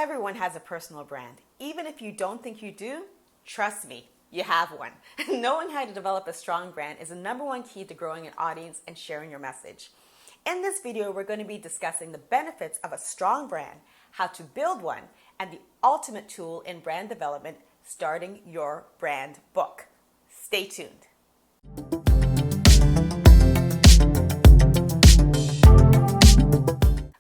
Everyone has a personal brand. Even if you don't think you do, trust me, you have one. Knowing how to develop a strong brand is the #1 key to growing an audience and sharing your message. In this video, we're going to be discussing the benefits of a strong brand, how to build one, and the ultimate tool in brand development, starting your brand book. Stay tuned.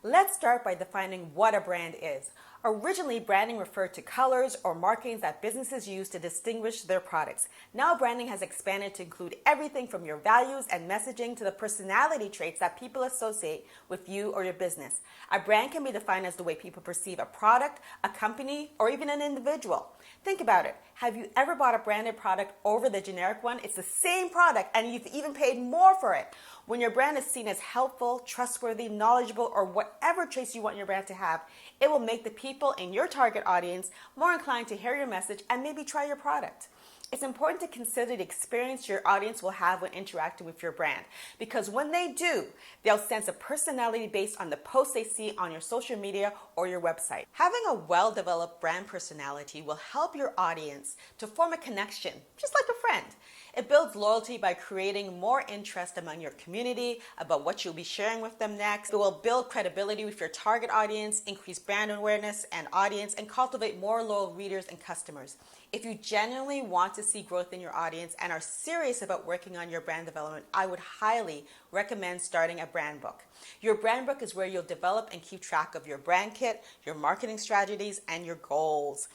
Let's start by defining what a brand is. Originally, branding referred to colors or markings that businesses use to distinguish their products. Now, branding has expanded to include everything from your values and messaging to the personality traits that people associate with you or your business. A brand can be defined as the way people perceive a product, a company, or even an individual. Think about it. Have you ever bought a branded product over the generic one? It's the same product and you've even paid more for it. When your brand is seen as helpful, trustworthy, knowledgeable, or whatever traits you want your brand to have, it will make the people in your target audience more inclined to hear your message and maybe try your product. It's important to consider the experience your audience will have when interacting with your brand, because when they do, they'll sense a personality based on the posts they see on your social media or your website. Having a well-developed brand personality will help your audience to form a connection, just like a friend. It builds loyalty by creating more interest among your community about what you'll be sharing with them next. It will build credibility with your target audience, increase brand awareness and audience, and cultivate more loyal readers and customers. If you genuinely want to see growth in your audience and are serious about working on your brand development, I would highly recommend starting a brand book. Your brand book is where you'll develop and keep track of your brand kit, your marketing strategies, and your goals.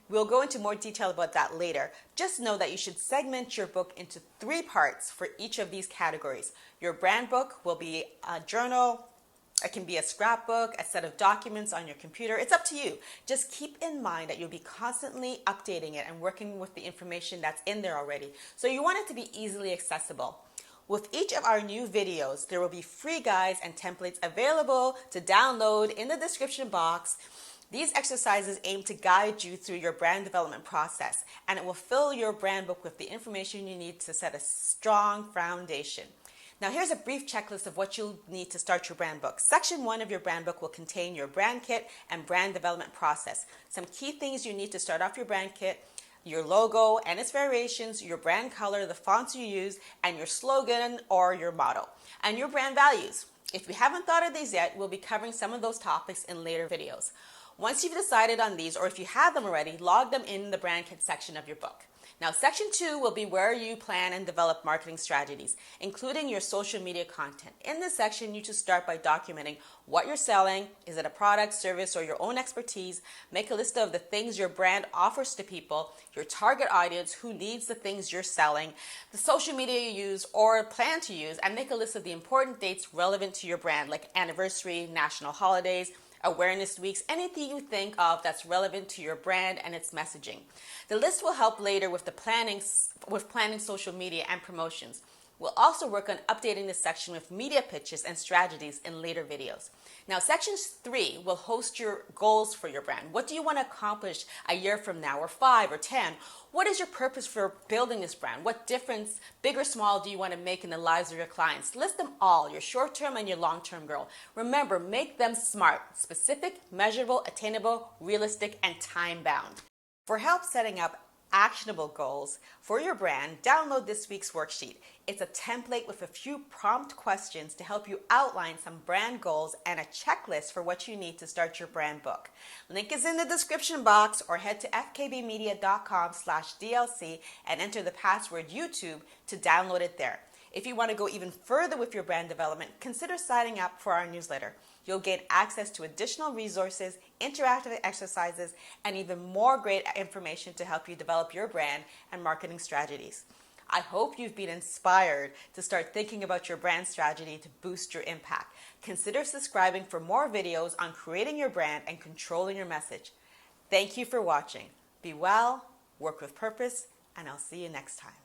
We'll go into more detail about that later. Just know that you should segment your book into 3 parts for each of these categories. Your brand book will be a journal. It can be a scrapbook, a set of documents on your computer. It's up to you. Just keep in mind that you'll be constantly updating it and working with the information that's in there already. So you want it to be easily accessible. With each of our new videos, there will be free guides and templates available to download in the description box. These exercises aim to guide you through your brand development process, and it will fill your brand book with the information you need to set a strong foundation. Now, here's a brief checklist of what you'll need to start your brand book. Section 1 of your brand book will contain your brand kit and brand development process. Some key things you need to start off your brand kit: your logo and its variations, your brand color, the fonts you use, and your slogan or your motto, and your brand values. If you haven't thought of these yet, we'll be covering some of those topics in later videos. Once you've decided on these, or if you have them already, log them in the brand kit section of your book. Now, section 2 will be where you plan and develop marketing strategies, including your social media content. In this section, you should start by documenting what you're selling. Is it a product, service, or your own expertise? Make a list of the things your brand offers to people, your target audience who needs the things you're selling, the social media you use or plan to use, and make a list of the important dates relevant to your brand, like anniversary, national holidays, awareness weeks, anything you think of that's relevant to your brand and its messaging. The list will help later with planning social media and promotions. We'll also work on updating this section with media pitches and strategies in later videos. Now, section 3 will host your goals for your brand. What do you want to accomplish a year from now, or 5 or 10? What is your purpose for building this brand? What difference, big or small, do you want to make in the lives of your clients? List them all, your short-term and your long-term goal. Remember, make them SMART: specific, measurable, attainable, realistic, and time-bound. For help setting up actionable goals for your brand, download this week's worksheet. It's a template with a few prompt questions to help you outline some brand goals and a checklist for what you need to start your brand book. Link is in the description box, or head to fkbmedia.com/DLC and enter the password YouTube to download it there. If you want to go even further with your brand development, consider signing up for our newsletter. You'll gain access to additional resources, interactive exercises, and even more great information to help you develop your brand and marketing strategies. I hope you've been inspired to start thinking about your brand strategy to boost your impact. Consider subscribing for more videos on creating your brand and controlling your message. Thank you for watching. Be well, work with purpose, and I'll see you next time.